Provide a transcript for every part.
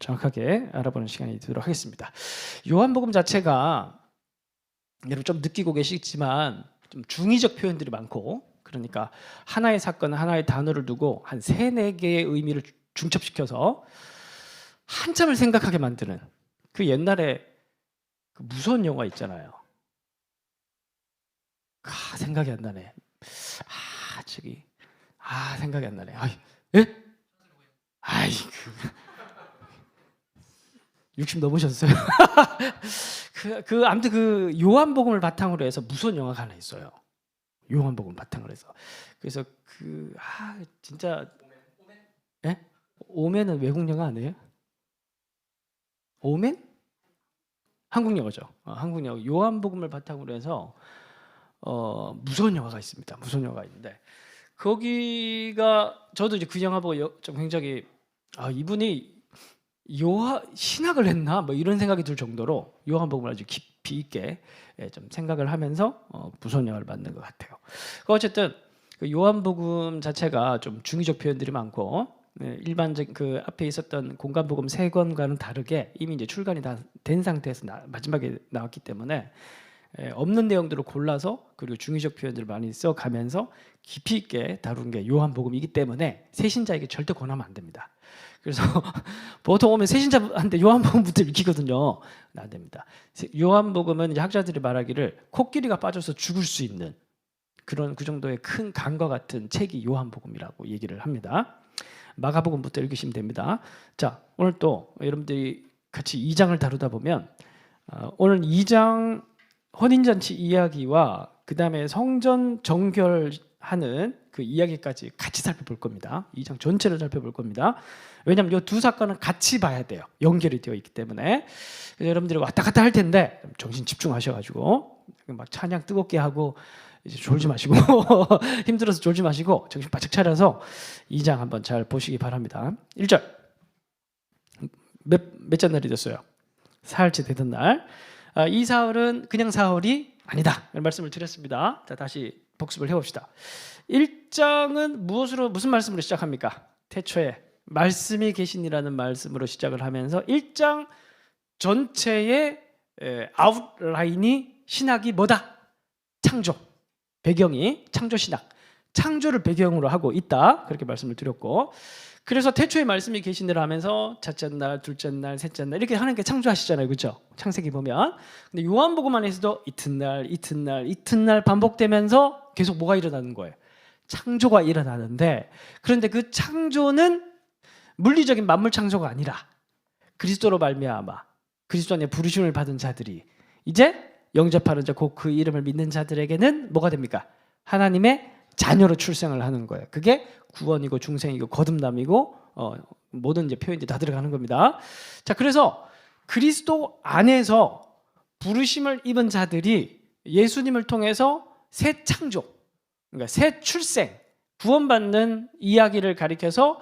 정확하게 알아보는 시간이 되도록 하겠습니다. 요한복음 자체가 여러분 좀 느끼고 계시겠지만 좀 중의적 표현들이 많고, 그러니까 하나의 사건, 하나의 단어를 두고 한 3-4개의 의미를 중첩시켜서 한참을 생각하게 만드는, 그 옛날에 그 무서운 영화 있잖아요. 생각이 안 나네. 생각이 안 나네. 예? 그 60 넘으셨어요? 아무튼 그 요한복음을 바탕으로 해서 무서운 영화가 하나 있어요. 요한복음 바탕으로 해서. 그래서 진짜 예? 오맨은 외국 영화 아니에요? 오맨? 한국 영화죠. 한국 영화. 요한복음을 바탕으로 해서 무서운 영화가 있습니다. 무서운 영화가 있는데, 거기가 저도 이제 그 영화 보고 좀 굉장히 이분이 신학을 했나 뭐 이런 생각이 들 정도로 요한복음을 아주 깊이 있게 좀 생각을 하면서 무서운 영화를 만든 것 같아요. 어쨌든 그 요한복음 자체가 좀 중의적 표현들이 많고, 일반적 그 앞에 있었던 공간복음 3권과는 다르게 이미 이제 출간이 다 된 상태에서 마지막에 나왔기 때문에 없는 내용들을 골라서, 그리고 중의적 표현들을 많이 써가면서 깊이 있게 다룬 게 요한복음이기 때문에 새신자에게 절대 권하면 안 됩니다. 그래서 보통 오면 새신자한테 요한복음부터 읽히거든요. 안 됩니다. 요한복음은 이제 학자들이 말하기를 코끼리가 빠져서 죽을 수 있는 그런 그 정도의 큰 강과 같은 책이 요한복음이라고 얘기를 합니다. 마가복음부터 읽으시면 됩니다. 자, 오늘 또 여러분들이 같이 2장을 다루다 보면 오늘 2장 혼인잔치 이야기와 그 다음에 성전 정결하는 그 이야기까지 같이 살펴볼 겁니다. 2장 전체를 살펴볼 겁니다. 왜냐하면 이 두 사건은 같이 봐야 돼요. 연결이 되어 있기 때문에. 그래서 여러분들이 왔다 갔다 할 텐데 정신 집중하셔가지고 막 찬양 뜨겁게 하고 이제 졸지 마시고 힘들어서 졸지 마시고 정신 바짝 차려서 2장 한번 잘 보시기 바랍니다. 1절 몇째 날이 됐어요? 사흘째 되던 날. 이 사흘은 그냥 사흘이 아니다, 이런 말씀을 드렸습니다. 자, 다시 복습을 해봅시다. 1장은 무슨 말씀으로 시작합니까? 태초에 말씀이 계시니라는 말씀으로 시작을 하면서 1장 전체의 아웃라인이 신학이 뭐다? 창조. 배경이 창조신학. 창조를 배경으로 하고 있다, 그렇게 말씀을 드렸고, 그래서 태초에 말씀이 계시니라 하면서 첫째 날, 둘째 날, 셋째 날 이렇게 하나님께 창조하시잖아요, 그렇죠? 창세기 보면. 근데 요한복음 안에서도 이튿날 반복되면서 계속 뭐가 일어나는 거예요? 창조가 일어나는데, 그런데 그 창조는 물리적인 만물 창조가 아니라 그리스도로 말미암아 그리스도 안에 부르심을 받은 자들이 이제 영접하는 자, 곧 그 이름을 믿는 자들에게는 뭐가 됩니까? 하나님의 자녀로 출생을 하는 거예요. 그게 구원이고 중생이고 거듭남이고 모든 이제 표현이 다 들어가는 겁니다. 자, 그래서 그리스도 안에서 부르심을 입은 자들이 예수님을 통해서 새 창조, 그러니까 새 출생, 구원받는 이야기를 가리켜서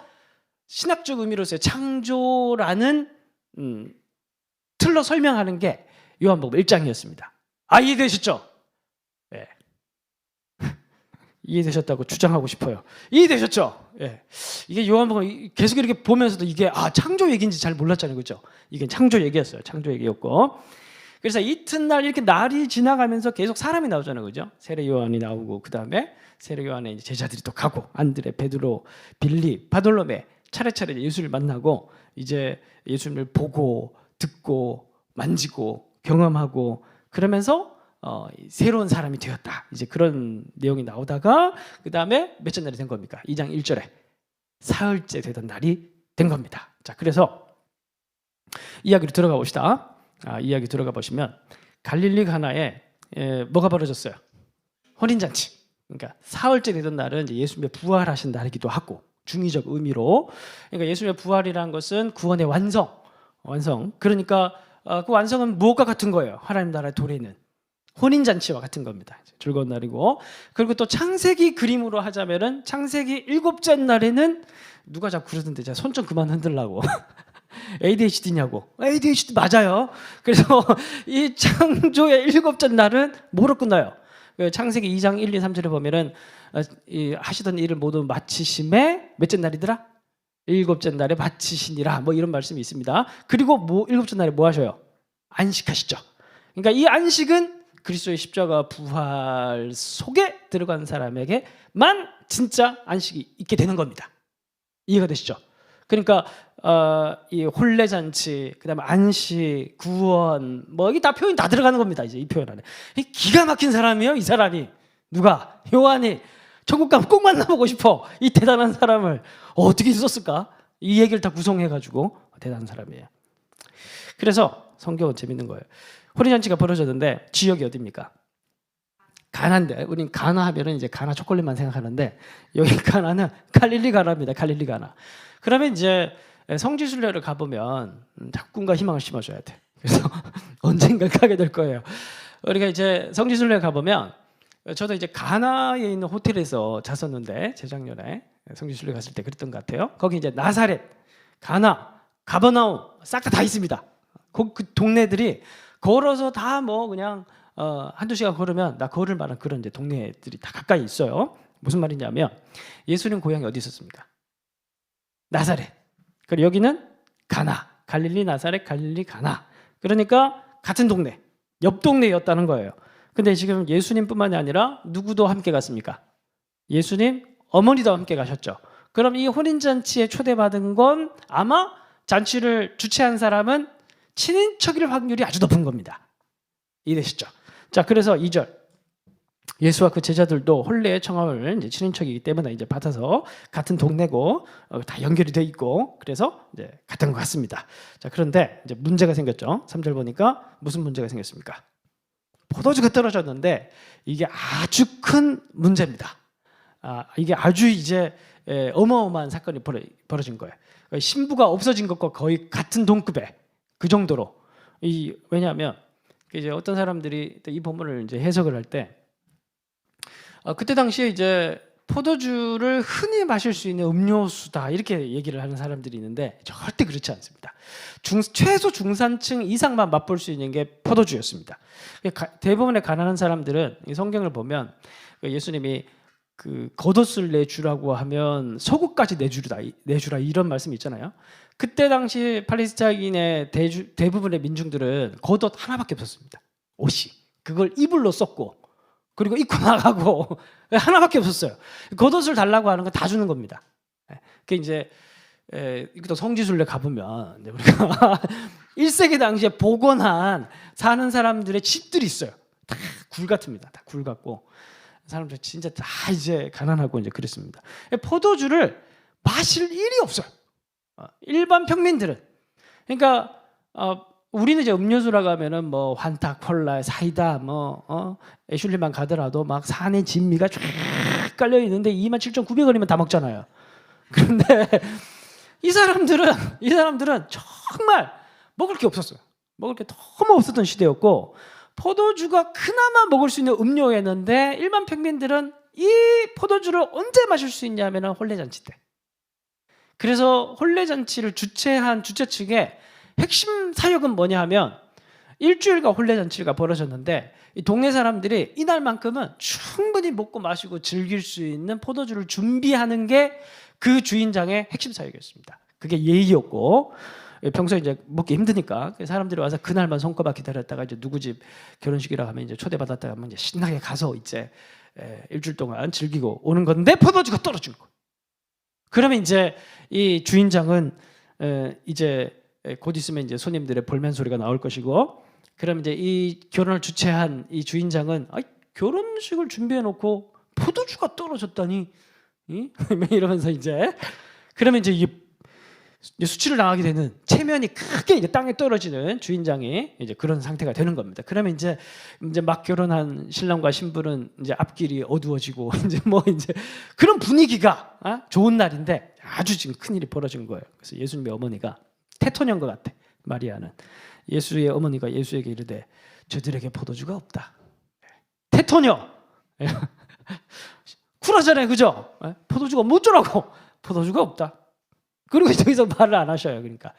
신학적 의미로서의 창조라는 틀로 설명하는 게 요한복음 1장이었습니다. 이해되셨죠? 네. 이해되셨다고 주장하고 싶어요. 이해되셨죠? 예. 이게 요한복음 계속 이렇게 보면서도 이게 창조 얘기인지 잘 몰랐잖아요, 그렇죠? 이게 창조 얘기였어요. 창조 얘기였고. 그래서 이튿날 이렇게 날이 지나가면서 계속 사람이 나오잖아요, 그죠? 세례 요한이 나오고, 그 다음에 세례 요한의 이제 제자들이 또 가고, 안드레, 베드로, 빌립, 바돌로메 차례차례 예수를 만나고, 이제 예수님을 보고 듣고 만지고 경험하고, 그러면서 새로운 사람이 되었다, 이제 그런 내용이 나오다가 그 다음에 몇째 날이 된 겁니까? 2장 1절에 사흘째 되던 날이 된 겁니다. 자, 그래서 이야기로 들어가 봅시다. 이야기 들어가 보시면 갈릴리 가나에 뭐가 벌어졌어요? 혼인잔치. 그러니까 사흘째 되던 날은 이제 예수님의 부활하신 날이기도 하고, 중의적 의미로. 그러니까 예수님의 부활이라는 것은 구원의 완성. 그러니까 그 완성은 무엇과 같은 거예요? 하나님 나라의 도래는 혼인잔치와 같은 겁니다. 즐거운 날이고, 그리고 또 창세기 그림으로 하자면은 창세기 7째 날에는 누가 자꾸 그러던데, 제가 손 좀 그만 흔들라고 ADHD냐고. ADHD 맞아요. 그래서 이 창조의 7째 날은 뭐로 끝나요? 창세기 2장 1, 2, 3절에 보면은 하시던 일을 모두 마치심에 몇째 날이더라? 일곱째 날에 바치시니라 뭐 이런 말씀이 있습니다. 그리고 일곱째 날에 뭐 하셔요? 안식하시죠. 그러니까 이 안식은 그리스도의 십자가 부활 속에 들어간 사람에게만 진짜 안식이 있게 되는 겁니다. 이해가 되시죠? 그러니까 이 혼례잔치, 그다음에 안식, 구원, 뭐 이게 다 표현 다 들어가는 겁니다. 이제 이 표현 안에 이 기가 막힌 사람이에요. 이 사람이 누가? 요한이 천국 가면 꼭 만나보고 싶어. 이 대단한 사람을 어떻게 썼을까? 이 얘기를 다 구성해가지고 대단한 사람이에요. 그래서 성경은 재밌는 거예요. 혼인잔치가 벌어졌는데 지역이 어디입니까? 가나인데 우린 가나 하면은 이제 가나 초콜릿만 생각하는데 여기 가나는 갈릴리 가나입니다. 갈릴리 가나. 그러면 이제 성지순례를 가보면 꿈과 희망을 심어줘야 돼. 그래서 언젠가 가게 될 거예요. 우리가 이제 성지순례 가보면 저도 이제 가나에 있는 호텔에서 잤었는데 재작년에 성지순례 갔을 때 그랬던 것 같아요. 거기 이제 나사렛, 가나, 가버나움 싹 다 있습니다. 그 동네들이 걸어서 다 뭐 그냥 한두 시간 걸으면 나 걸을 만한 그런 이제 동네들이 다 가까이 있어요. 무슨 말이냐면 예수님 고향이 어디 있었습니까? 나사렛. 그리고 여기는 가나. 갈릴리 나사렛, 갈릴리 가나. 그러니까 같은 동네, 옆 동네였다는 거예요. 근데 지금 예수님뿐만이 아니라 누구도 함께 갔습니까? 예수님 어머니도 함께 가셨죠. 그럼 이 혼인잔치에 초대받은 건 아마 잔치를 주최한 사람은 친인척일 확률이 아주 높은 겁니다. 이해되시죠? 자, 그래서 2절. 예수와 그 제자들도 혼례의 청함을 이제 친인척이기 때문에 이제 받아서 같은 동네고 다 연결이 돼 있고 그래서 이제 같은 것 같습니다. 자, 그런데 이제 문제가 생겼죠. 3절 보니까 무슨 문제가 생겼습니까? 포도주가 떨어졌는데 이게 아주 큰 문제입니다. 이게 아주 이제 어마어마한 사건이 벌어진 거예요. 신부가 없어진 것과 거의 같은 동급에 그 정도로 왜냐하면 이제 어떤 사람들이 이 본문을 이제 해석을 할 때 그때 당시에 이제 포도주를 흔히 마실 수 있는 음료수다 이렇게 얘기를 하는 사람들이 있는데 절대 그렇지 않습니다. 최소 중산층 이상만 맛볼 수 있는 게 포도주였습니다. 대부분의 가난한 사람들은 이 성경을 보면 예수님이 그 겉옷을 내주라고 하면 속옷까지 내주라 이런 말씀이 있잖아요. 그때 당시 팔레스타인의 대부분의 민중들은 겉옷 하나밖에 없었습니다. 옷이 그걸 이불로 썼고 그리고 입고 나가고 하나밖에 없었어요. 겉옷을 달라고 하는 건 다 주는 겁니다. 그 이제 이것도 성지순례 가보면 우리가 1세기 당시에 복원한 사는 사람들의 집들이 있어요. 다 굴 같습니다. 다 굴 같고 사람들 진짜 다 이제 가난하고 이제 그랬습니다. 포도주를 마실 일이 없어요. 일반 평민들은. 그러니까 우리는 이제 음료수라고 하면은 뭐 환타, 콜라, 사이다, 애슐리만 가더라도 막 산에 진미가 쫙 깔려 있는데 27,900원이면 다 먹잖아요. 그런데 이 사람들은 정말 먹을 게 없었어요. 먹을 게 너무 없었던 시대였고 포도주가 그나마 먹을 수 있는 음료였는데 일반 평민들은 이 포도주를 언제 마실 수 있냐면은 혼례잔치 때. 그래서 혼례잔치를 주최한 주최 측의 핵심 사역은 뭐냐 하면 일주일간 혼례잔치가 벌어졌는데 이 동네 사람들이 이날만큼은 충분히 먹고 마시고 즐길 수 있는 포도주를 준비하는 게 그 주인장의 핵심 사역이었습니다. 그게 예의였고 평소에 이제 먹기 힘드니까 사람들이 와서 그날만 손꼽아 기다렸다가 이제 누구 집 결혼식이라 하면 이제 초대받았다가 하면 이제 신나게 가서 이제 일주일 동안 즐기고 오는 건데 포도주가 떨어진 거. 그러면 이제 이 주인장은 이제 곧 있으면 이제 손님들의 볼멘 소리가 나올 것이고, 그럼 이제 이 결혼을 주최한 이 주인장은 결혼식을 준비해 놓고 포도주가 떨어졌다니, 이러면서 이제 그러면 이제 이게 수치를 당하게 되는, 체면이 크게 이제 땅에 떨어지는 주인장이 이제 그런 상태가 되는 겁니다. 그러면 이제 막 결혼한 신랑과 신부는 이제 앞길이 어두워지고 이제 이제 그런 분위기가 좋은 날인데 아주 지금 큰 일이 벌어진 거예요. 그래서 예수님의 어머니가 테토녀인 것 같아. 마리아는 예수의 어머니가 예수에게 이르되 저들에게 포도주가 없다. 테토녀 쿨하잖아요, 그죠? 포도주가 못 주라고. 포도주가 없다. 그리고 더 이상 말을 안 하셔요. 그러니까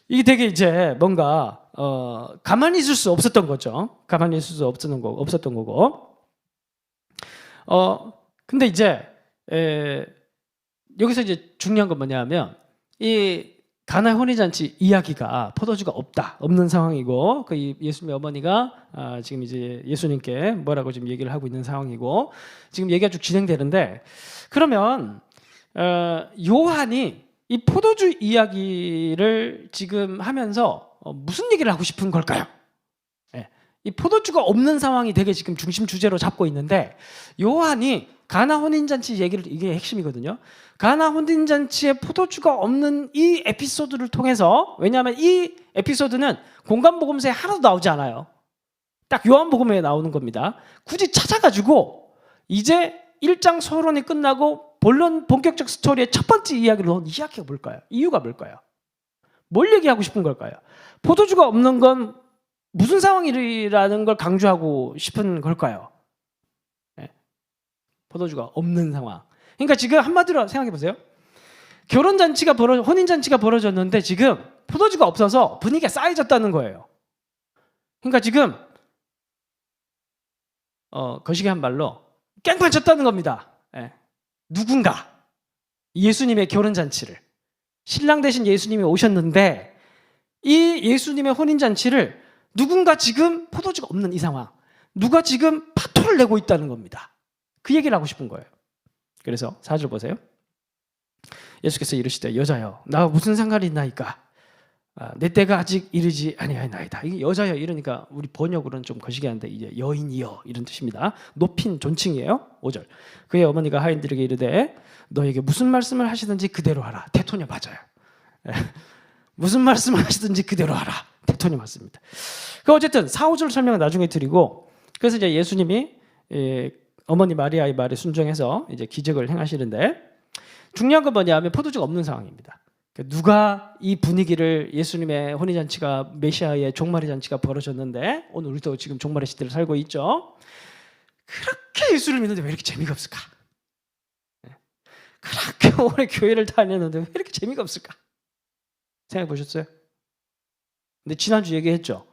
이게 되게 이제 뭔가 가만히 있을 수 없었던 거죠. 가만히 있을 수 없었던 거고. 근데 이제 여기서 이제 중요한 건 뭐냐면 이 가나의 혼인잔치 이야기가 포도주가 없는 상황이고 그 예수님의 어머니가 지금 이제 예수님께 뭐라고 지금 얘기를 하고 있는 상황이고 지금 얘기가 쭉 진행되는데 그러면 요한이 이 포도주 이야기를 지금 하면서 무슨 얘기를 하고 싶은 걸까요? 이 포도주가 없는 상황이 되게 지금 중심 주제로 잡고 있는데 요한이 가나 혼인잔치 얘기를 이게 핵심이거든요. 가나 혼인잔치에 포도주가 없는 이 에피소드를 통해서 왜냐하면 이 에피소드는 공간복음서에 하나도 나오지 않아요. 딱 요한복음에 나오는 겁니다. 굳이 찾아가지고 이제 1장 서론이 끝나고 본격적 스토리의 첫 번째 이야기를 넣은 이야기가 뭘까요? 이유가 뭘까요? 뭘 얘기하고 싶은 걸까요? 포도주가 없는 건 무슨 상황이라는 걸 강조하고 싶은 걸까요? 포도주가 없는 상황. 그러니까 지금 한마디로 생각해 보세요. 혼인잔치가 벌어졌는데 지금 포도주가 없어서 분위기가 쌓여졌다는 거예요. 그러니까 지금 거시기한 말로 깽판 쳤다는 겁니다. 누군가 예수님의 결혼잔치를 신랑 대신 예수님이 오셨는데 이 예수님의 혼인잔치를 누군가 지금 포도주가 없는 이 상황 누가 지금 파토를 내고 있다는 겁니다. 그 얘기를 하고 싶은 거예요. 그래서 4절 보세요. 예수께서 이르시되 여자여 나와 무슨 상관이 있나이까 내 때가 아직 이르지 아니하나이다. 이게 여자여 이러니까 우리 번역으로는 좀 거시기한데 이제 여인이여 이런 뜻입니다. 높인 존칭이에요. 5절 그의 어머니가 하인들에게 이르되 너에게 무슨 말씀을 하시든지 그대로 하라. 테토냐 맞아요. 무슨 말씀을 하시든지 그대로 하라. 테토냐 맞습니다. 그 어쨌든 4, 5절 설명은 나중에 드리고 그래서 이제 예수님이 어머니 마리아의 말에 순종해서 이제 기적을 행하시는데 중요한 건 뭐냐면 포도주가 없는 상황입니다. 누가 이 분위기를 예수님의 혼인잔치가 메시아의 종말의 잔치가 벌어졌는데 오늘 우리도 지금 종말의 시대를 살고 있죠. 그렇게 예수를 믿는데 왜 이렇게 재미가 없을까? 그렇게 오래 교회를 다녔는데 왜 이렇게 재미가 없을까? 생각해 보셨어요? 근데 지난주 얘기했죠.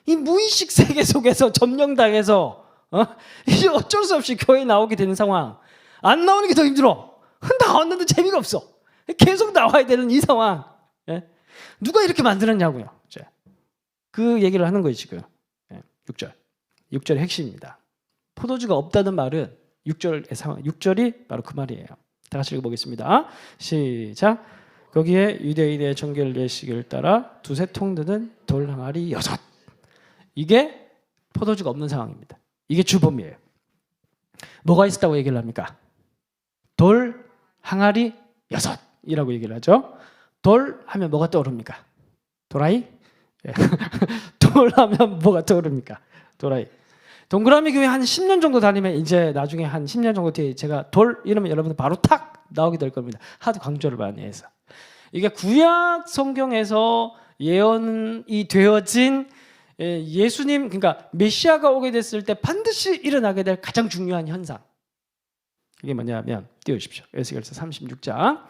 이 무의식 세계 속에서 점령당해서 이제 어쩔 수 없이 교회에 나오게 되는 상황. 안 나오는 게 더 힘들어. 나왔는데 재미가 없어. 계속 나와야 되는 이 상황. 누가 이렇게 만들었냐고요. 그 얘기를 하는 거예요 지금. 6절. 6절의 핵심입니다. 포도주가 없다는 말은 6절의 상황. 6절이 바로 그 말이에요. 다 같이 읽어보겠습니다. 시작. 거기에 유대인의 정결 예식을 따라 두세 통 드는 돌 항아리 6. 이게 포도주가 없는 상황입니다. 이게 주범이에요. 뭐가 있었다고 얘기를 합니까? 돌 항아리 6이라고 얘기를 하죠. 돌 하면 뭐가 떠오릅니까? 도라이? 돌 하면 뭐가 떠오릅니까? 도라이. 동그라미 교회 한 10년 정도 다니면 이제 나중에 한 10년 정도 뒤에 제가 돌 이러면 여러분들 바로 탁 나오게 될 겁니다. 하도 강조를 많이 해서. 이게 구약 성경에서 예언이 되어진 예수님 그러니까 메시아가 오게 됐을 때 반드시 일어나게 될 가장 중요한 현상. 이게 뭐냐면 띄워주십시오. 에스겔서 36장.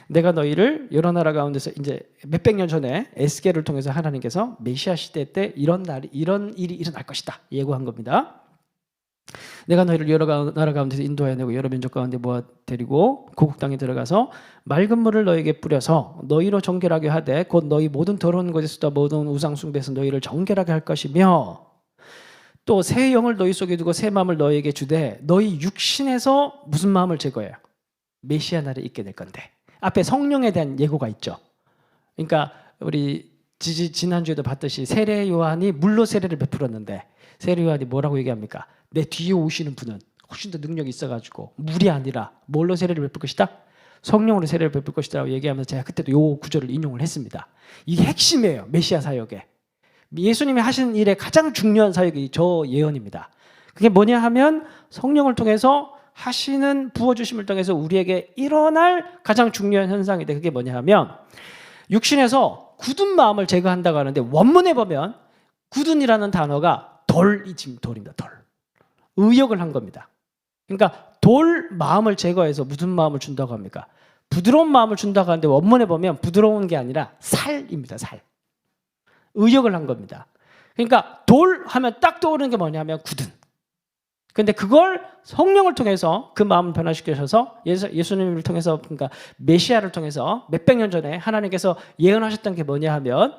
내가 너희를 여러 나라 가운데서 이제 몇백 년 전에 에스겔을 통해서 하나님께서 메시아 시대 때 이런 일이 일어날 것이다 예고한 겁니다. 내가 너희를 여러 나라 가운데서 인도하여 내고 여러 민족 가운데 모아 데리고 고국 땅에 들어가서 맑은 물을 너희에게 뿌려서 너희로 정결하게 하되 곧 너희 모든 더러운 것에서도 모든 우상 숭배에서 너희를 정결하게 할 것이며 또 새 영을 너희 속에 두고 새 마음을 너희에게 주되 너희 육신에서 무슨 마음을 제거해요? 메시아 날에 있게 될 건데 앞에 성령에 대한 예고가 있죠. 그러니까 우리 지난주에도 봤듯이 세례 요한이 물로 세례를 베풀었는데 세례 요한이 뭐라고 얘기합니까? 내 뒤에 오시는 분은 훨씬 더 능력이 있어가지고 물이 아니라 뭘로 세례를 베풀 것이다? 성령으로 세례를 베풀 것이다 라고 얘기하면서 제가 그때도 요 구절을 인용을 했습니다. 이게 핵심이에요. 메시아 사역에. 예수님이 하시는 일의 가장 중요한 사역이 저 예언입니다. 그게 뭐냐 하면 성령을 통해서 하시는 부어주심을 통해서 우리에게 일어날 가장 중요한 현상인데 그게 뭐냐 하면 육신에서 굳은 마음을 제거한다고 하는데 원문에 보면 굳은이라는 단어가 돌이 지금 돌입니다. 돌. 의역을 한 겁니다. 그러니까 돌 마음을 제거해서 무슨 마음을 준다고 합니까? 부드러운 마음을 준다고 하는데 원문에 보면 부드러운 게 아니라 살입니다. 살. 의역을 한 겁니다. 그러니까 돌 하면 딱 떠오르는 게 뭐냐면 굳은. 근데 그걸 성령을 통해서 그 마음을 변화시키셔서 예수님을 통해서, 그러니까 메시아를 통해서 몇백 년 전에 하나님께서 예언하셨던 게 뭐냐 하면,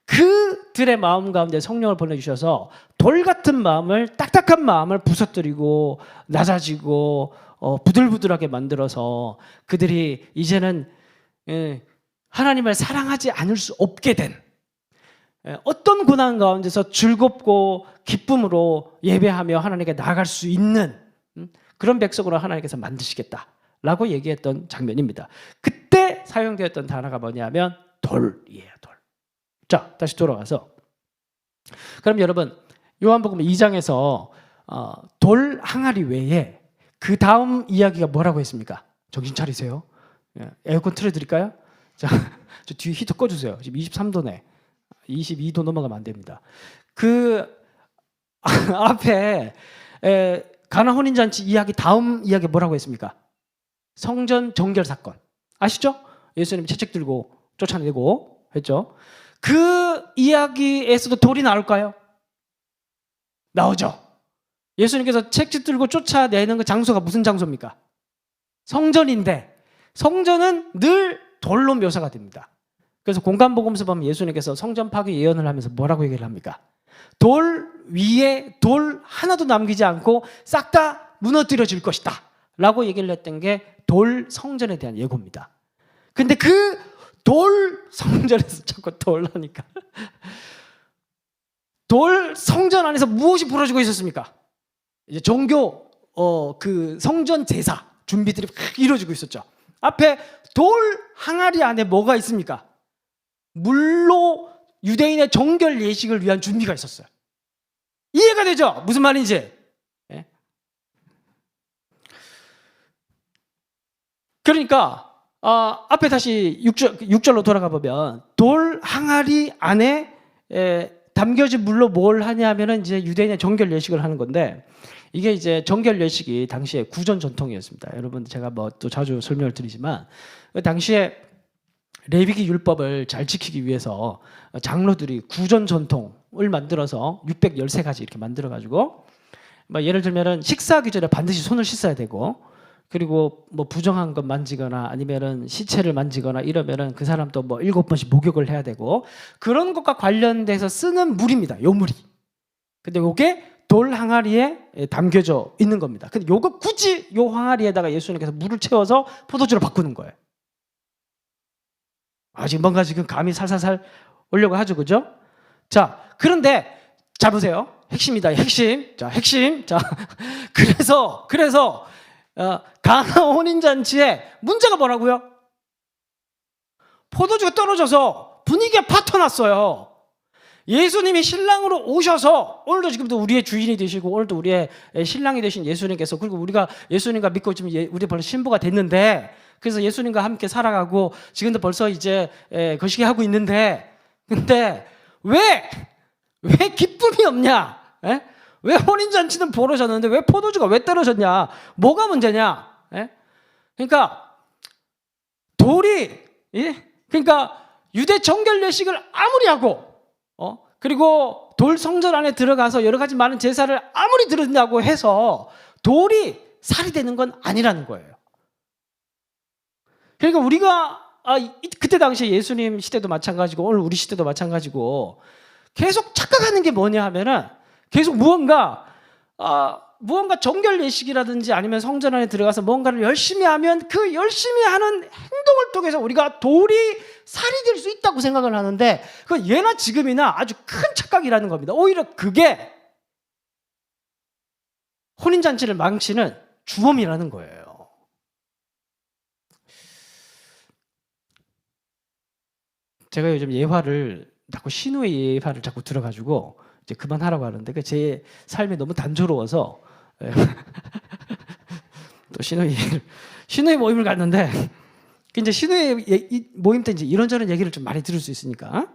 그들의 마음 가운데 성령을 보내주셔서 돌 같은 마음을, 딱딱한 마음을 부서뜨리고 낮아지고 부들부들하게 만들어서 그들이 이제는 하나님을 사랑하지 않을 수 없게 된, 어떤 고난 가운데서 즐겁고 기쁨으로 예배하며 하나님께 나아갈 수 있는 그런 백성으로 하나님께서 만드시겠다라고 얘기했던 장면입니다. 그때 사용되었던 단어가 뭐냐면 돌이에요. 돌. 자, 다시 돌아와서, 그럼 여러분 요한복음 2장에서 돌 항아리 외에 그 다음 이야기가 뭐라고 했습니까? 정신 차리세요. 에어컨 틀어드릴까요? 자, 저 뒤에 히터 꺼주세요. 지금 23도네. 22도 넘어가면 안 됩니다. 그 앞에 가나 혼인잔치 이야기, 다음 이야기 뭐라고 했습니까? 성전 정결 사건 아시죠? 예수님이 채찍 들고 쫓아내고 했죠. 그 이야기에서도 돌이 나올까요? 나오죠. 예수님께서 채찍 들고 쫓아내는 그 장소가 무슨 장소입니까? 성전인데, 성전은 늘 돌로 묘사가 됩니다. 그래서 공간복음서 보면 예수님께서 성전 파괴 예언을 하면서 뭐라고 얘기를 합니까? 돌 위에 돌 하나도 남기지 않고 싹 다 무너뜨려질 것이다 라고 얘기를 했던 게 돌 성전에 대한 예고입니다. 근데 그 돌 성전에서 자꾸 돌 하니까 돌 성전 안에서 무엇이 벌어지고 있었습니까? 이제 종교 그 성전 제사 준비들이 막 이루어지고 있었죠. 앞에 돌 항아리 안에 뭐가 있습니까? 물로 유대인의 정결 예식을 위한 준비가 있었어요. 이해가 되죠? 무슨 말인지. 예? 그러니까 앞에 다시 6절로 돌아가 보면 돌 항아리 안에 담겨진 물로 뭘 하냐면은 이제 유대인의 정결 예식을 하는 건데, 이게 이제 정결 예식이 당시에 구전 전통이었습니다. 여러분 제가 뭐 또 자주 설명을 드리지만, 그 당시에 레위기 율법을 잘 지키기 위해서 장로들이 구전 전통을 만들어서 613가지 이렇게 만들어 가지고, 뭐 예를 들면은 식사하기 전에 반드시 손을 씻어야 되고, 그리고 뭐 부정한 것 만지거나 아니면은 시체를 만지거나 이러면은 그 사람도 뭐 7번씩 목욕을 해야 되고, 그런 것과 관련돼서 쓰는 물입니다. 요 물이. 근데 요게 돌 항아리에 담겨져 있는 겁니다. 근데 요거 굳이 요 항아리에다가 예수님께서 물을 채워서 포도주로 바꾸는 거예요. 지금 뭔가 지금 감이 살살살 오려고 하죠, 그죠? 자, 그런데 자 보세요. 핵심이다, 핵심. 자, 핵심. 자, 그래서 가나 혼인잔치에 문제가 뭐라고요? 포도주가 떨어져서 분위기가 파토났어요. 예수님이 신랑으로 오셔서, 오늘도 지금도 우리의 주인이 되시고 오늘도 우리의 신랑이 되신 예수님께서, 그리고 우리가 예수님과 믿고 지금 우리 벌써 신부가 됐는데, 그래서 예수님과 함께 살아가고 지금도 벌써 이제 거시기 하고 있는데, 근데 왜 기쁨이 없냐? 에? 왜 혼인잔치는 벌어졌는데 왜 포도주가 왜 떨어졌냐? 뭐가 문제냐? 에? 그러니까 돌이, 그러니까 유대 정결 예식을 아무리 하고 그리고 돌 성전 안에 들어가서 여러 가지 많은 제사를 아무리 드린다고 해서 돌이 살이 되는 건 아니라는 거예요. 그러니까 우리가 그때 당시에 예수님 시대도 마찬가지고 오늘 우리 시대도 마찬가지고 계속 착각하는 게 뭐냐 하면은, 계속 무언가 정결 예식이라든지 아니면 성전 안에 들어가서 뭔가를 열심히 하면 그 열심히 하는 행동을 통해서 우리가 돌이 살이 될 수 있다고 생각을 하는데, 그건 예나 지금이나 아주 큰 착각이라는 겁니다. 오히려 그게 혼인잔치를 망치는 주범이라는 거예요. 제가 요즘 예화를 자꾸 신우의 예화를 자꾸 들어가지고 이제 그만하라고 하는데, 제 삶이 너무 단조로워서 또 신우의 모임을 갔는데, 이제 신우의 모임 때 이제 이런저런 얘기를 좀 많이 들을 수 있으니까,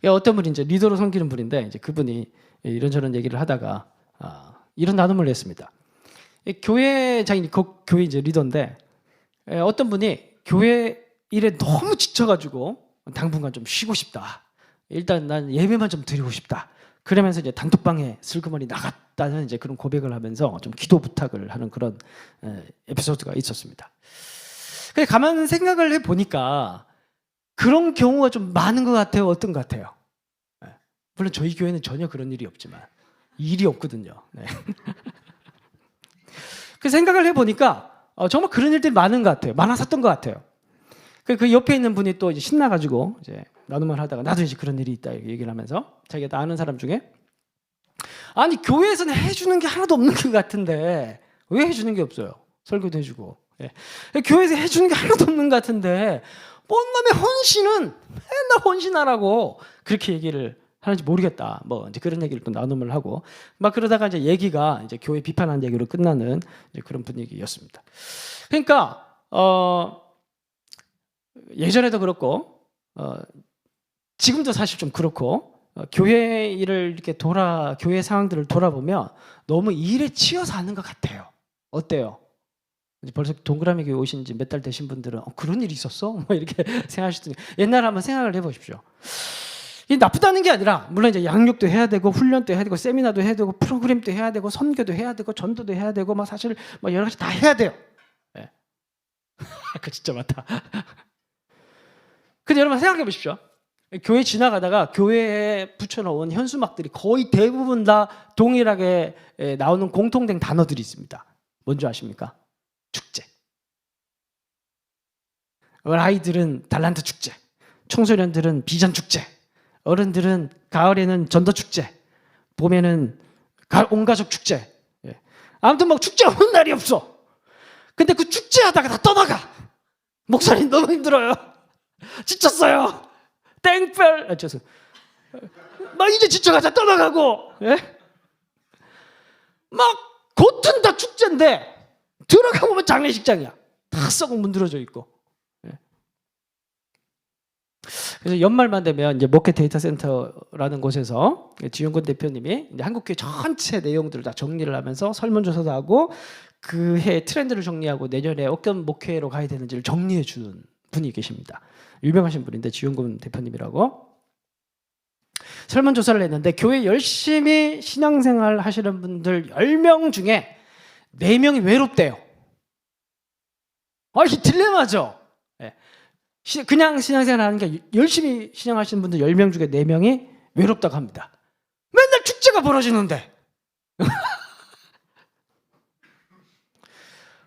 어떤 분이 이제 리더로 섬기는 분인데, 이제 그분이 이런저런 얘기를 하다가 이런 나눔을 냈습니다. 교회장이 교회 이제 리더인데, 어떤 분이 교회 일에 너무 지쳐가지고 당분간 좀 쉬고 싶다. 일단 난 예배만 좀 드리고 싶다. 그러면서 이제 단톡방에 슬그머니 나갔다는 이제 그런 고백을 하면서 좀 기도 부탁을 하는 그런 에피소드가 있었습니다. 근데 가만 생각을 해 보니까 그런 경우가 좀 많은 것 같아요. 어떤 것 같아요? 물론 저희 교회는 전혀 그런 일이 없지만 일이 없거든요. 네. 그 생각을 해 보니까 정말 그런 일들이 많은 것 같아요. 많았었던 것 같아요. 그 옆에 있는 분이 또 이제 신나가지고 이제 나눔을 하다가 나도 이제 그런 일이 있다 이렇게 얘기를 하면서 자기가 아는 사람 중에 아니 교회에서는 해주는 게 하나도 없는 것 같은데 왜 해주는 게 없어요? 설교도 해주고 예. 교회에서 해주는 게 하나도 없는 것 같은데 뭔 놈의 헌신은 맨날 헌신하라고 그렇게 얘기를 하는지 모르겠다. 뭐 이제 그런 얘기를 또 나눔을 하고 막 그러다가 이제 얘기가 이제 교회 비판하는 얘기로 끝나는 이제 그런 분위기였습니다. 그러니까 예전에도 그렇고 지금도 사실 좀 그렇고 교회 일을 이렇게 교회 상황들을 돌아보면 너무 일에 치여 사는 것 같아요. 어때요? 벌써 동그라미 교회 오신 지 몇 달 되신 분들은 그런 일이 있었어? 뭐 이렇게 생각하실 수 있는 옛날에 한번 생각을 해보십시오. 이게 나쁘다는 게 아니라 물론 이제 양육도 해야 되고 훈련도 해야 되고 세미나도 해야 되고 프로그램도 해야 되고 선교도 해야 되고 전도도 해야 되고 막 사실 뭐 여러 가지 다 해야 돼요. 네. 그 진짜 많다. 근데 여러분 생각해 보십시오. 교회 지나가다가 교회에 붙여놓은 현수막들이 거의 대부분 다 동일하게 나오는 공통된 단어들이 있습니다. 뭔지 아십니까? 축제. 아이들은 달란트 축제, 청소년들은 비전 축제, 어른들은 가을에는 전도 축제, 봄에는 온 가족 축제. 아무튼 막 축제 없는 날이 없어. 근데 그 축제하다가 다 떠나가. 목사님 너무 힘들어요. 지쳤어요. 땡볕. 막 이제 지쳐가자 떠나가고. 예? 막 겉은 다 축제인데 들어가 보면 장례식장이야. 다 썩어 문드러져 있고. 예? 그래서 연말만 되면 이제 목회 데이터 센터라는 곳에서 지용근 대표님이 이제 한국교회 전체 내용들을 다 정리를 하면서 설문조사도 하고 그 해 트렌드를 정리하고 내년에 어떤 목회로 가야 되는지를 정리해 주는 분이 계십니다. 유명하신 분인데 지용근 대표님이라고. 설문조사를 했는데 교회 열심히 신앙생활 하시는 분들 10명 중에 4명이 외롭대요. 이 딜레마죠. 그냥 신앙생활 하는 게 열심히 신앙하시는 분들 10명 중에 4명이 외롭다고 합니다. 맨날 축제가 벌어지는데.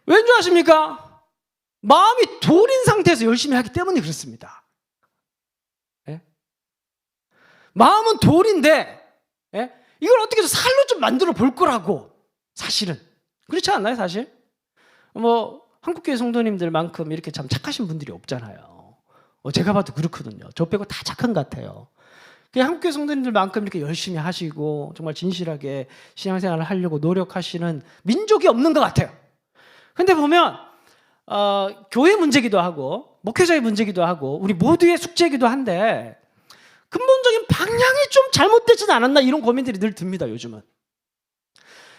왠 줄 아십니까? 마음이 돌인 상태에서 열심히 하기 때문에 그렇습니다. 마음은 돌인데 이걸 어떻게 해서 살로 좀 만들어 볼 거라고. 사실은 그렇지 않나요? 사실 뭐 한국교회 성도님들만큼 이렇게 참 착하신 분들이 없잖아요. 제가 봐도 그렇거든요. 저 빼고 다 착한 것 같아요. 한국교회 성도님들만큼 이렇게 열심히 하시고 정말 진실하게 신앙생활을 하려고 노력하시는 민족이 없는 것 같아요. 근데 보면 교회 문제기도 하고 목회자의 문제기도 하고 우리 모두의 숙제이기도 한데 근본적인 방향이 좀 잘못되지는 않았나 이런 고민들이 늘 듭니다. 요즘은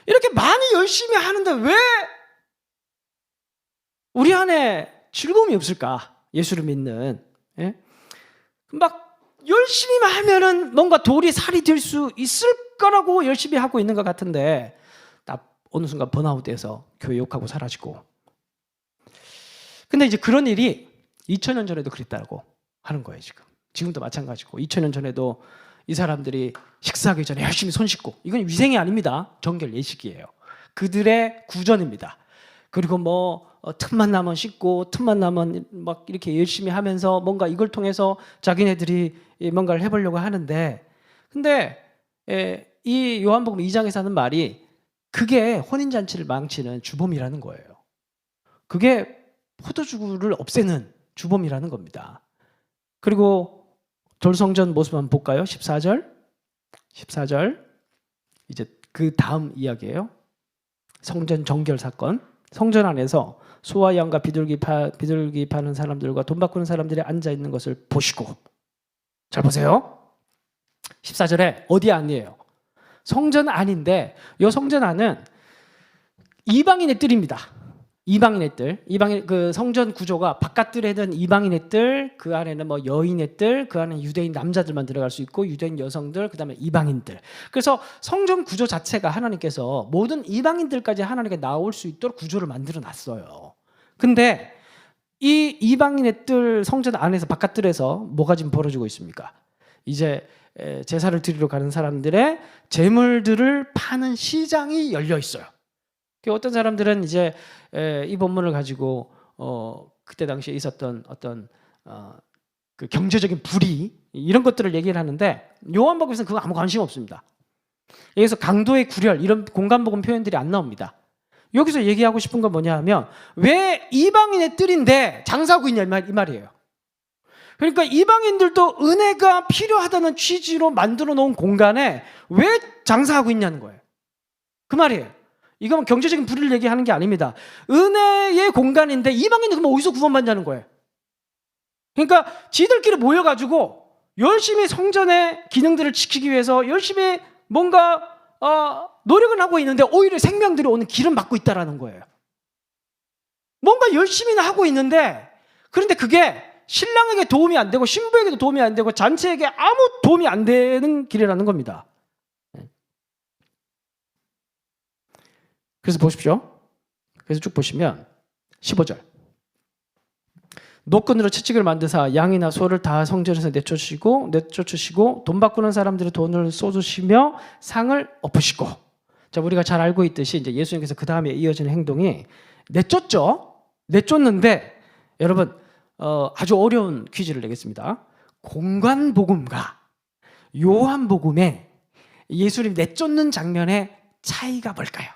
이렇게 많이 열심히 하는데 왜 우리 안에 즐거움이 없을까? 예수를 믿는 막 열심히만 하면은 뭔가 돌이 살이 될 수 있을 거라고 열심히 하고 있는 것 같은데 어느 순간 번아웃돼서 교회 욕하고 사라지고. 근데 이제 그런 일이 2000년 전에도 그랬다고 하는 거예요. 지금도 마찬가지고 2000년 전에도 이 사람들이 식사하기 전에 열심히 손 씻고, 이건 위생이 아닙니다. 정결 예식이에요. 그들의 구전입니다. 그리고 뭐 틈만 나면 씻고 틈만 나면 막 이렇게 열심히 하면서 뭔가 이걸 통해서 자기네들이 뭔가를 해보려고 하는데, 근데 이 요한복음 2장에서 하는 말이 그게 혼인잔치를 망치는 주범이라는 거예요. 그게 포도주를 없애는 주범이라는 겁니다. 그리고 돌성전 모습 한번 볼까요? 14절 이제 그 다음 이야기예요. 성전 정결 사건. 성전 안에서 소와 양과 비둘기 파는 사람들과 돈 바꾸는 사람들이 앉아있는 것을 보시고, 잘 보세요. 14절에 어디 안이에요? 성전 안인데 이 성전 안은 이방인의 뜰입니다. 이방인의 그 성전 구조가 바깥들에는 이방인의 뜰, 그 안에는 뭐 여인의 뜰, 그 안에 유대인 남자들만 들어갈 수 있고 유대인 여성들, 그다음에 이방인들. 그래서 성전 구조 자체가 하나님께서 모든 이방인들까지 하나님께 나올 수 있도록 구조를 만들어 놨어요. 근데 이 이방인의 뜰 성전 안에서 바깥들에서 뭐가 지금 벌어지고 있습니까? 이제 제사를 드리러 가는 사람들의 제물들을 파는 시장이 열려 있어요. 어떤 사람들은 이제 이 본문을 가지고 그때 당시에 있었던 어떤 그 경제적인 불의 이런 것들을 얘기를 하는데 요한복음에서는 그거 아무 관심 없습니다. 여기서 강도의 구렬 이런 공간복음 표현들이 안 나옵니다. 여기서 얘기하고 싶은 건 뭐냐 하면 왜 이방인의 뜰인데 장사하고 있냐 이 말이에요. 그러니까 이방인들도 은혜가 필요하다는 취지로 만들어 놓은 공간에 왜 장사하고 있냐는 거예요. 그 말이에요. 이건 경제적인 불의를 얘기하는 게 아닙니다. 은혜의 공간인데 이방인들 그럼 어디서 구원받냐는 거예요. 그러니까 지들끼리 모여가지고 열심히 성전의 기능들을 지키기 위해서 열심히 뭔가 노력은 하고 있는데 오히려 생명들이 오는 길은 막고 있다라는 거예요. 뭔가 열심히는 하고 있는데 그런데 그게 신랑에게 도움이 안 되고 신부에게도 도움이 안 되고 잔치에게 아무 도움이 안 되는 길이라는 겁니다. 그래서 보십시오. 그래서 쭉 보시면 15절. 노끈으로 채찍을 만드사 양이나 소를 다 성전에서 내쫓으시고 돈 바꾸는 사람들의 돈을 쏟으시며 상을 엎으시고. 자, 우리가 잘 알고 있듯이 이제 예수님께서 그 다음에 이어지는 행동이 내쫓죠. 내쫓는데 여러분 아주 어려운 퀴즈를 내겠습니다. 공관복음과 요한복음의 예수님 내쫓는 장면의 차이가 뭘까요?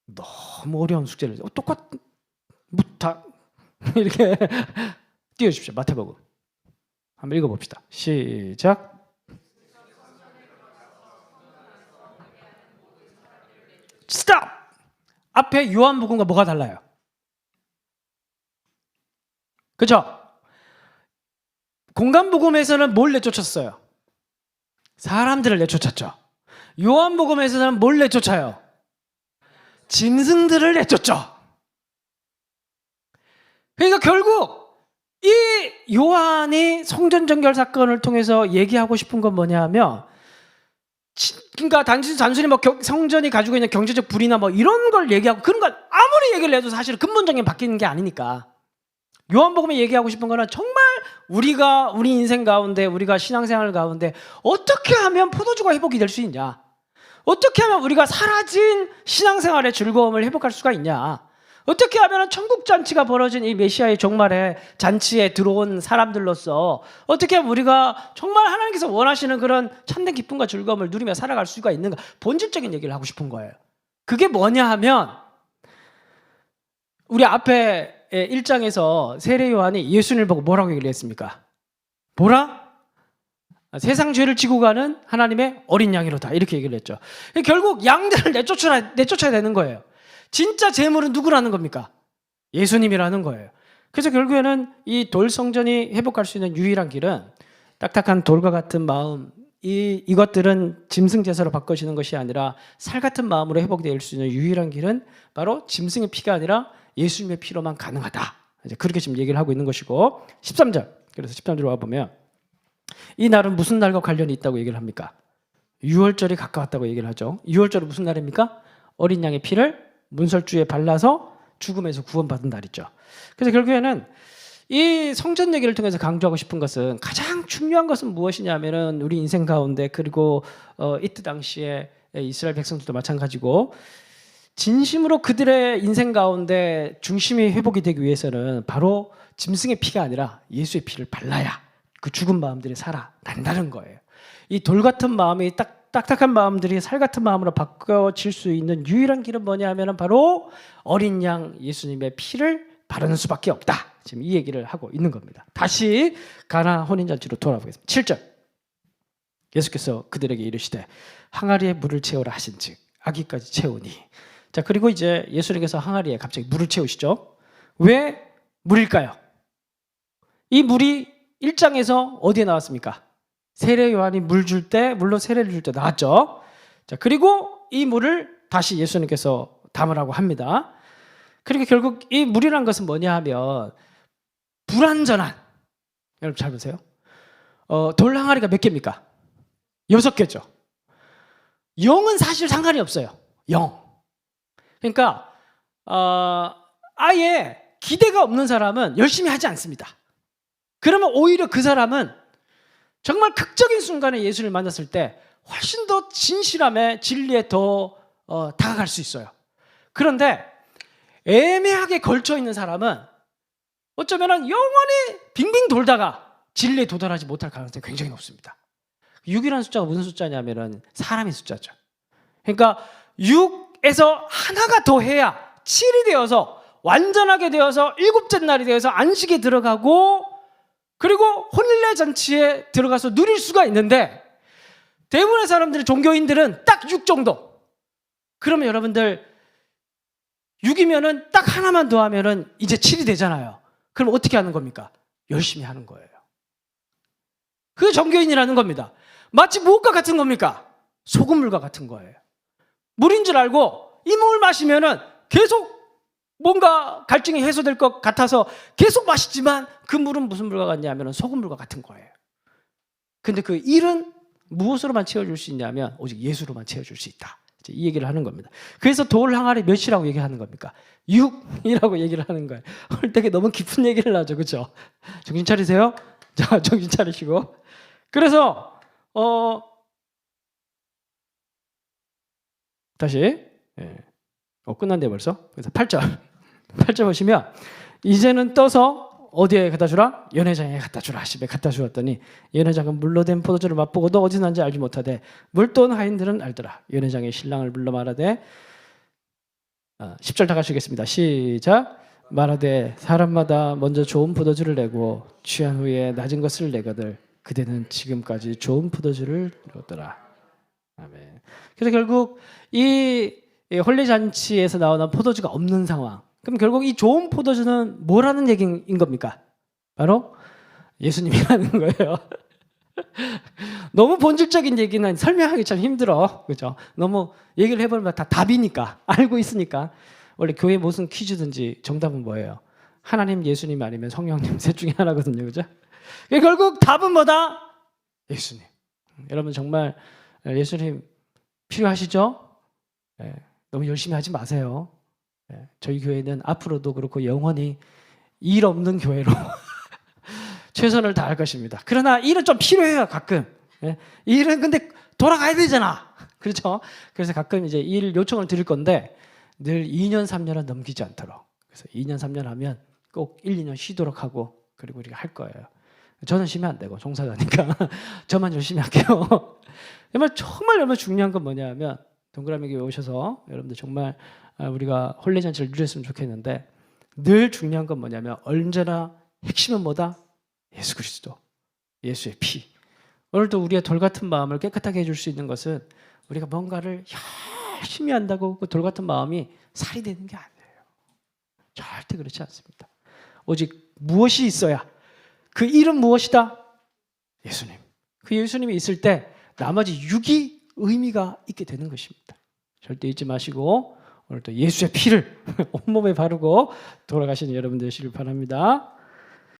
너무 어려운 숙제를 다 이렇게 띄워주십시오. 마태복음 한번 읽어봅시다. 시작. 스탑! 앞에 요한복음과 뭐가 달라요? 그죠? 공간복음에서는 뭘 내쫓았어요? 사람들을 내쫓았죠. 요한복음에서는 뭘 내쫓아요? 짐승들을 내쫓죠. 그러니까 결국 이 요한이 성전 정결 사건을 통해서 얘기하고 싶은 건 뭐냐 하면 그러니까 단순히 뭐 성전이 가지고 있는 경제적 불이나 뭐 이런 걸 얘기하고 그런 걸 아무리 얘기를 해도 사실 근본적인 바뀌는 게 아니니까 요한복음에 얘기하고 싶은 거는 정말 우리 인생 가운데 우리가 신앙생활 가운데 어떻게 하면 포도주가 회복이 될 수 있냐, 어떻게 하면 우리가 사라진 신앙생활의 즐거움을 회복할 수가 있냐, 어떻게 하면 천국 잔치가 벌어진 이 메시아의 종말의 잔치에 들어온 사람들로서 어떻게 하면 우리가 정말 하나님께서 원하시는 그런 참된 기쁨과 즐거움을 누리며 살아갈 수가 있는가, 본질적인 얘기를 하고 싶은 거예요. 그게 뭐냐 하면 우리 앞에 1장에서 세례 요한이 예수님을 보고 뭐라고 얘기를 했습니까? 보라, 세상 죄를 지고 가는 하나님의 어린 양이로다, 이렇게 얘기를 했죠. 결국 양들을 내쫓아야 되는 거예요. 진짜 재물은 누구라는 겁니까? 예수님이라는 거예요. 그래서 결국에는 이 돌성전이 회복할 수 있는 유일한 길은 딱딱한 돌과 같은 마음, 이것들은 짐승 제사로 바꿔지는 것이 아니라 살 같은 마음으로 회복될 수 있는 유일한 길은 바로 짐승의 피가 아니라 예수님의 피로만 가능하다. 이제 그렇게 지금 얘기를 하고 있는 것이고 13절. 그래서 13절 와보면 이 날은 무슨 날과 관련이 있다고 얘기를 합니까? 유월절이 가까웠다고 얘기를 하죠. 유월절은 무슨 날입니까? 어린 양의 피를 문설주에 발라서 죽음에서 구원받은 날이죠. 그래서 결국에는 이 성전 얘기를 통해서 강조하고 싶은 것은 가장 중요한 것은 무엇이냐면은 우리 인생 가운데 그리고 이때 당시에 이스라엘 백성들도 마찬가지고 진심으로 그들의 인생 가운데 중심이 회복이 되기 위해서는 바로 짐승의 피가 아니라 예수의 피를 발라야 그 죽은 마음들이 살아난다는 거예요. 이 돌 같은 마음이 딱딱한 마음들이 살 같은 마음으로 바꿔질 수 있는 유일한 길은 뭐냐 하면 바로 어린 양 예수님의 피를 바르는 수밖에 없다. 지금 이 얘기를 하고 있는 겁니다. 다시 가나 혼인잔치로 돌아보겠습니다. 7절. 예수께서 그들에게 이르시되 항아리에 물을 채우라 하신즉 아기까지 채우니. 자, 그리고 이제 예수님께서 항아리에 갑자기 물을 채우시죠. 왜 물일까요? 이 물이 1장에서 어디에 나왔습니까? 세례 요한이 물로 세례를 줄 때 나왔죠. 자, 그리고 이 물을 다시 예수님께서 담으라고 합니다. 그리고 결국 이 물이란 것은 뭐냐 하면 불완전한, 여러분 잘 보세요. 돌 항아리가 몇 개입니까? 6개죠. 영은 사실 상관이 없어요. 영. 그러니까 아예 기대가 없는 사람은 열심히 하지 않습니다. 그러면 오히려 그 사람은 정말 극적인 순간에 예수를 만났을 때 훨씬 더 진실함에 진리에 더 다가갈 수 있어요. 그런데 애매하게 걸쳐 있는 사람은 어쩌면 영원히 빙빙 돌다가 진리에 도달하지 못할 가능성이 굉장히 높습니다. 6이라는 숫자가 무슨 숫자냐면 사람의 숫자죠. 그러니까 6에서 하나가 더 해야 7이 되어서 완전하게 되어서 7째 날이 되어서 안식에 들어가고 그리고 혼례 잔치에 들어가서 누릴 수가 있는데 대부분의 사람들이 종교인들은 딱 6 정도. 그러면 여러분들 6이면은 딱 하나만 더 하면은 이제 7이 되잖아요. 그럼 어떻게 하는 겁니까? 열심히 하는 거예요. 그게 종교인이라는 겁니다. 마치 무엇과 같은 겁니까? 소금물과 같은 거예요. 물인 줄 알고 이 물을 마시면은 계속 뭔가 갈증이 해소될 것 같아서 계속 마시지만 그 물은 무슨 물과 같냐 하면 소금물과 같은 거예요. 근데 그 일은 무엇으로만 채워줄 수 있냐면 오직 예수로만 채워줄 수 있다. 이 얘기를 하는 겁니다. 그래서 돌 항아리 몇이라고 얘기하는 겁니까? 6이라고 얘기를 하는 거예요. 오늘 되게 너무 깊은 얘기를 하죠. 그렇죠? 정신 차리세요. 자, 정신 차리시고. 그래서 다시 끝났네 벌써. 그래서 8절 보시면 이제는 떠서 어디에 갖다 주라? 연회장에 갖다 주라. 집에 갖다 주었더니 연회장은 물로 된 포도주를 맛보고도 어디서 난지 알지 못하되 물돈 하인들은 알더라. 연회장의 신랑을 불러 말하되 10절 다 가시겠습니다. 시작. 말하되 사람마다 먼저 좋은 포도주를 내고 취한 후에 낮은 것을 내거들 그대는 지금까지 좋은 포도주를 얻더라. 아멘. 그래서 결국 이 혼례잔치에서 나오는 포도주가 없는 상황. 그럼 결국 이 좋은 포도주는 뭐라는 얘기인 겁니까? 바로 예수님이라는 거예요. 너무 본질적인 얘기는 설명하기 참 힘들어. 그죠? 너무 얘기를 해보면 다 답이니까. 알고 있으니까. 원래 교회 무슨 퀴즈든지 정답은 뭐예요? 하나님, 예수님 아니면 성령님 셋 중에 하나거든요. 그죠? 결국 답은 뭐다? 예수님. 여러분 정말 예수님 필요하시죠? 네, 너무 열심히 하지 마세요. 네, 저희 교회는 앞으로도 그렇고 영원히 일 없는 교회로 최선을 다할 것입니다. 그러나 일은 좀 필요해요. 가끔. 네, 일은 근데 돌아가야 되잖아. 그렇죠? 그래서 가끔 이제 일 요청을 드릴 건데 늘 2년 3년은 넘기지 않도록. 그래서 2년 3년 하면 꼭 1, 2년 쉬도록 하고 그리고 우리가 할 거예요. 저는 쉬면 안 되고 종사자니까 저만 열심히 할게요. 정말 얼마나 중요한 건 뭐냐면 동그라미 교회 오셔서 여러분들 정말 우리가 혼례잔치를 누렸으면 좋겠는데 늘 중요한 건 뭐냐면 언제나 핵심은 뭐다? 예수 그리스도, 예수의 피. 오늘도 우리의 돌 같은 마음을 깨끗하게 해줄 수 있는 것은 우리가 뭔가를 열심히 한다고 그 돌 같은 마음이 살이 되는 게 아니에요. 절대 그렇지 않습니다. 오직 무엇이 있어야 그 일은 무엇이다? 예수님. 그 예수님이 있을 때 나머지 6이 의미가 있게 되는 것입니다. 절대 잊지 마시고 오늘도 예수의 피를 온몸에 바르고 돌아가시는 여러분 되시길 바랍니다.